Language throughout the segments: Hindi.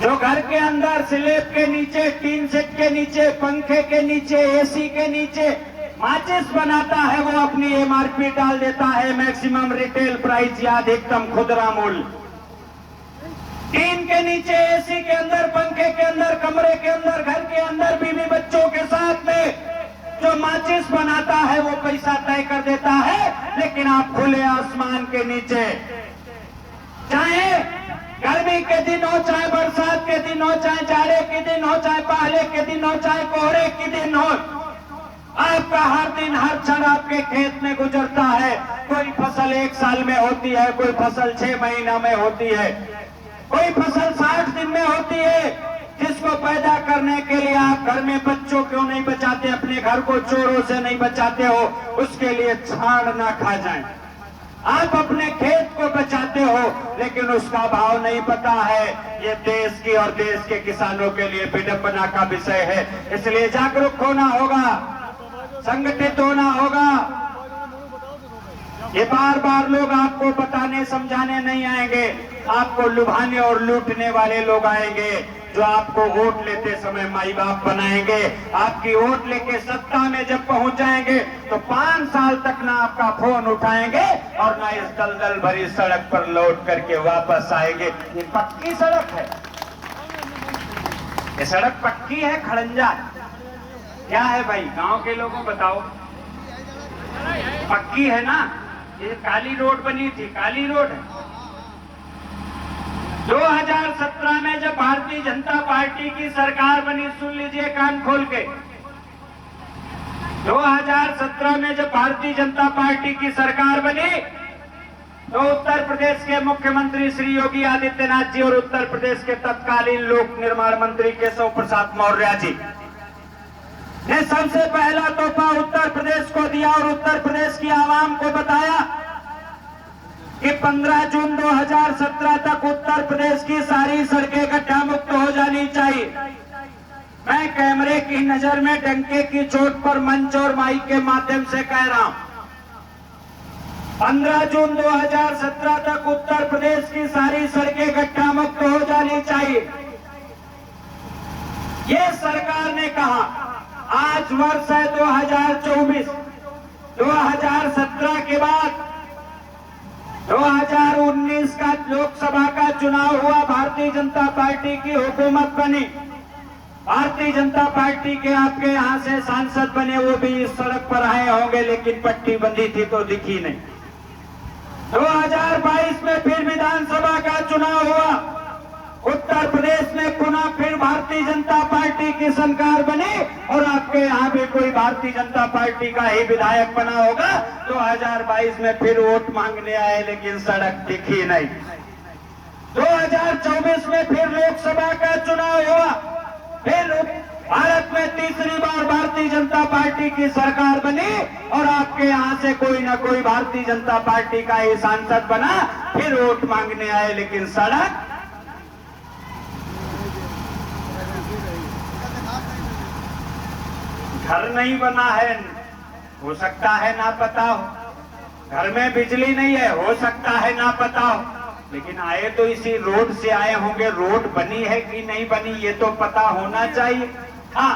जो घर के अंदर स्लेब के नीचे, टीन सेट के नीचे, पंखे के नीचे, एसी के नीचे माचिस बनाता है, वो अपनी एमआरपी डाल देता है मैक्सिमम रिटेल प्राइस या अधिकतम खुदरा मूल्य। टीन के नीचे, एसी के अंदर, पंखे के अंदर, कमरे के अंदर, घर के अंदर बीवी बच्चों के साथ में जो माचिस बनाता है वो पैसा तय कर देता है। लेकिन आप खुले आसमान के नीचे, चाहे गर्मी के दिन हो, चाहे बरसात के दिन हो, चाहे जाड़े के दिन हो, चाहे पहले के दिन हो, चाहे कोहरे के दिन हो, आपका हर दिन हर क्षण आपके खेत में गुजरता है। कोई फसल 1 साल में होती है, कोई फसल 6 महीना में होती है, कोई फसल 60 दिन में होती है, जिसको पैदा करने के लिए आप घर में बच्चों क्यों नहीं बचाते, अपने घर को चोरों से नहीं बचाते हो, उसके लिए छाड़ ना खा जाए। आप अपने खेत को बचाते हो, लेकिन उसका भाव नहीं पता है। ये देश की और देश के किसानों के लिए विडंबना का विषय है। इसलिए जागरूक होना होगा, संगठित होना होगा। ये बार बार लोग आपको बताने समझाने नहीं आएंगे, आपको लुभाने और लूटने वाले लोग आएंगे, जो आपको वोट लेते समय माई बाप बनाएंगे। आपकी वोट लेके सत्ता में जब पहुंच जाएंगे तो 5 साल तक ना आपका फोन उठाएंगे और ना इस दलदल भरी सड़क पर लौट करके वापस आएंगे। ये पक्की सड़क है, ये सड़क पक्की है, खड़ंजा क्या है भाई? गांव के लोगों बताओ, पक्की है ना? ये काली रोड बनी थी, काली रोड है। 2017 में जब भारतीय जनता पार्टी की सरकार बनी, सुन लीजिए कान खोल के, 2017 में जब भारतीय जनता पार्टी की सरकार बनी तो उत्तर प्रदेश के मुख्यमंत्री श्री योगी आदित्यनाथ जी और उत्तर प्रदेश के तत्कालीन लोक निर्माण मंत्री केशव प्रसाद मौर्य जी ने सबसे पहला तोहफा उत्तर प्रदेश को दिया और उत्तर प्रदेश की आवाम को बताया कि 15 जून 2017 तक उत्तर प्रदेश की सारी सड़कें गड्ढा मुक्त हो जानी चाहिए। मैं कैमरे की नजर में डंके की चोट पर मंच और माइक के माध्यम से कह रहा हूं, 15 जून 2017 तक उत्तर प्रदेश की सारी सड़कें गड्ढा मुक्त हो जानी चाहिए। ये सरकार ने कहा। आज वर्ष है 2024, 2017 के बाद 2019 का लोकसभा का चुनाव हुआ, भारतीय जनता पार्टी की हुकूमत बनी, भारतीय जनता पार्टी के आपके यहां से सांसद बने, वो भी इस सड़क पर आए होंगे, लेकिन पट्टी बंधी थी तो दिखी नहीं। 2022 में फिर विधानसभा का चुनाव हुआ, उत्तर प्रदेश में पुनः फिर भारतीय जनता पार्टी की सरकार बनी और आपके यहाँ भी कोई भारतीय जनता पार्टी का ही विधायक बना होगा। 2022 में फिर वोट मांगने आए, लेकिन सड़क दिखी नहीं। 2024 में फिर लोकसभा का चुनाव हुआ, फिर भारत में तीसरी बार भारतीय जनता पार्टी की सरकार बनी और आपके यहाँ से कोई ना कोई भारतीय जनता पार्टी का ही सांसद बना, फिर वोट मांगने आए, लेकिन सड़क घर नहीं बना है, हो सकता है ना पता हो। घर में बिजली नहीं है, हो सकता है ना पता हो, लेकिन आए तो इसी रोड से आए होंगे। रोड बनी है कि नहीं बनी ये तो पता होना चाहिए। हाँ,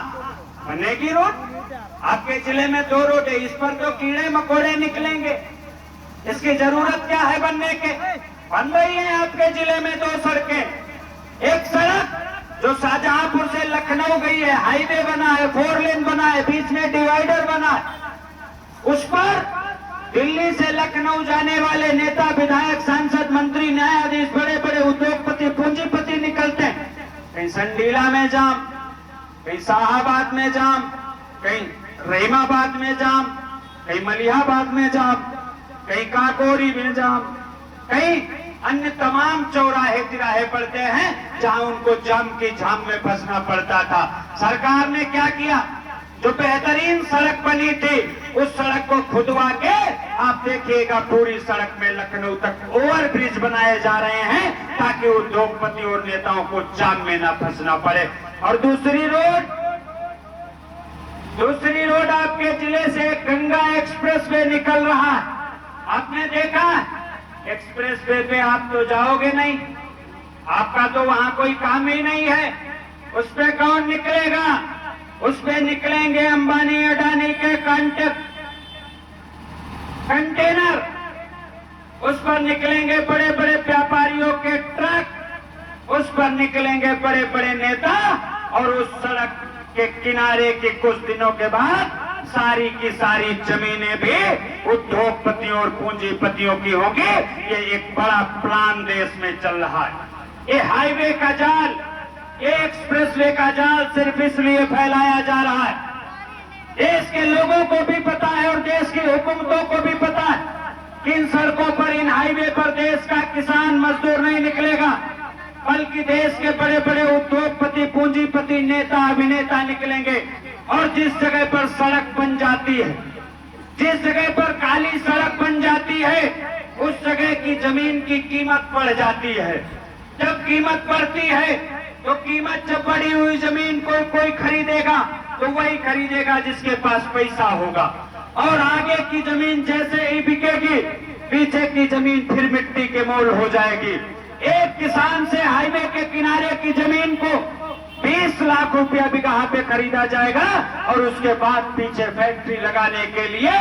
बनेगी रोड। आपके जिले में 2 रोड है, इस पर तो कीड़े मकोड़े निकलेंगे, इसकी जरूरत क्या है बनने के? बन रही है आपके जिले में 2 सड़कें। एक सड़क जो शाहजहांपुर से लखनऊ गई है, हाईवे बना है, 4 लेन बना है, बीच में डिवाइडर बना है। उस पर दिल्ली से लखनऊ जाने वाले नेता, विधायक, सांसद, मंत्री, न्यायाधीश, बड़े बड़े उद्योगपति, पूंजीपति निकलते हैं। कहीं संडीला में जाम, कहीं शाहाबाद में जाम, कहीं रहीमाबाद में जाम, कहीं मलिहाबाद में जाम, कहीं काकोरी में जाम, कहीं अन्य तमाम चौराहे तिराहे पड़ते हैं जहां उनको जाम की झाम में फंसना पड़ता था। सरकार ने क्या किया? जो बेहतरीन सड़क बनी थी उस सड़क को खुदवा के आप देखिएगा पूरी सड़क में लखनऊ तक ओवरब्रिज बनाए जा रहे हैं ताकि उद्योगपति और नेताओं को जाम में ना फंसना पड़े। और दूसरी रोड आपके जिले से गंगा एक्सप्रेसवे निकल रहा है। आपने देखा एक्सप्रेस वे पे आप तो जाओगे नहीं, आपका तो वहां कोई काम ही नहीं है। उस पे कौन निकलेगा? उस पे निकलेंगे अंबानी अडानी के कंटेनर, उस पर निकलेंगे बड़े बड़े व्यापारियों के ट्रक, उस पर निकलेंगे बड़े बड़े नेता, और उस सड़क के किनारे के कुछ दिनों के बाद सारी की सारी जमीनें भी उद्योगपतियों और पूंजीपतियों की होंगी। ये एक बड़ा प्लान देश में चल रहा है। ये हाईवे का जाल, ये एक्सप्रेसवे का जाल सिर्फ इसलिए फैलाया जा रहा है। देश के लोगों को भी पता है और देश की हुकूमतों को भी पता है कि इन सड़कों पर, इन हाईवे पर देश का किसान मजदूर नहीं निकलेगा, बल्कि देश के बड़े बड़े उद्योगपति, पूंजीपति, नेता, अभिनेता निकलेंगे। और जिस जगह पर सड़क बन जाती है, जिस जगह पर काली सड़क बन जाती है, उस जगह की जमीन की कीमत बढ़ जाती है। जब कीमत बढ़ती है तो कीमत, जब बढ़ी हुई जमीन को कोई खरीदेगा तो वही खरीदेगा जिसके पास पैसा होगा, और आगे की जमीन जैसे ही बिकेगी, पीछे की जमीन फिर मिट्टी के मोल हो जाएगी। एक किसान से हाईवे के किनारे की जमीन को 20 लाख रुपया बिगहा पे खरीदा जाएगा, और उसके बाद पीछे फैक्ट्री लगाने के लिए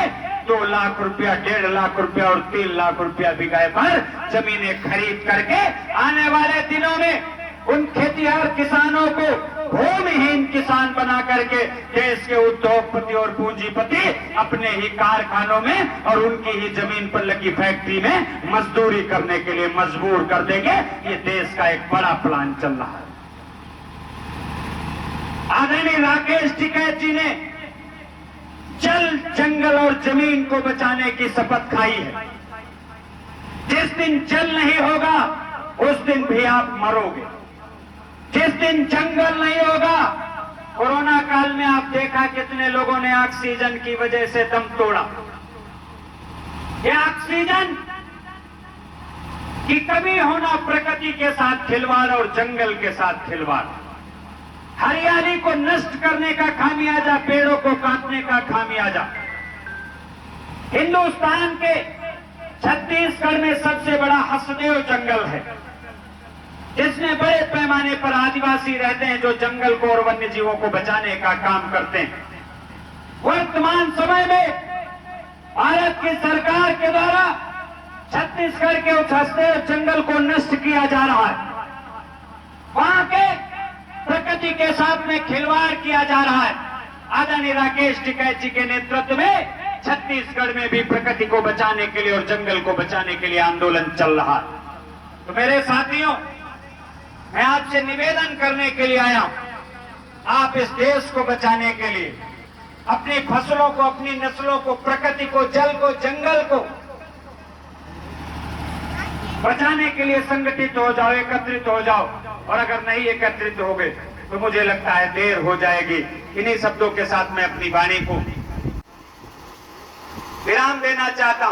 2 लाख रुपया, 1.5 लाख रुपया और 3 लाख रुपया बिगहे पर जमीनें खरीद करके आने वाले दिनों में उन खेतिहर किसानों को भूमिहीन किसान बना करके देश के उद्योगपति और पूंजीपति अपने ही कारखानों में और उनकी ही जमीन पर लगी फैक्ट्री में मजदूरी करने के लिए मजबूर कर देंगे। ये देश का एक बड़ा प्लान चल रहा है। आदरणीय राकेश टिकैत जी ने जल, जंगल और जमीन को बचाने की शपथ खाई है। जिस दिन जल नहीं होगा उस दिन भी आप मरोगे। जिस दिन जंगल नहीं होगा, कोरोना काल में आप देखा कितने लोगों ने ऑक्सीजन की वजह से दम तोड़ा। ये ऑक्सीजन की कमी होना प्रकृति के साथ खिलवाड़ और जंगल के साथ खिलवाड़, हरियाली को नष्ट करने का खामियाजा, पेड़ों को काटने का खामियाजा। हिंदुस्तान के छत्तीसगढ़ में सबसे बड़ा हसदेव जंगल है, जिसमें बड़े पैमाने पर आदिवासी रहते हैं, जो जंगल को और वन्य जीवों को बचाने का काम करते हैं। वर्तमान समय में भारत की सरकार के द्वारा छत्तीसगढ़ के उस हसदेव जंगल को नष्ट किया जा रहा है। वहां के प्रकृति के साथ में खिलवाड़ किया जा रहा है। आदरणीय राकेश टिकैत जी के नेतृत्व में छत्तीसगढ़ में भी प्रकृति को बचाने के लिए और जंगल को बचाने के लिए आंदोलन चल रहा है। तो मेरे साथियों, मैं आपसे निवेदन करने के लिए आया हूं। आप इस देश को बचाने के लिए अपनी फसलों को, अपनी नस्लों को, प्रकृति को, जल को, जंगल को बचाने के लिए संगठित हो जाओ, एकत्रित हो जाओ। और अगर नहीं एकत्रित हो गए तो मुझे लगता है देर हो जाएगी। इन्हीं शब्दों के साथ मैं अपनी वाणी को विराम देना चाहता हूं।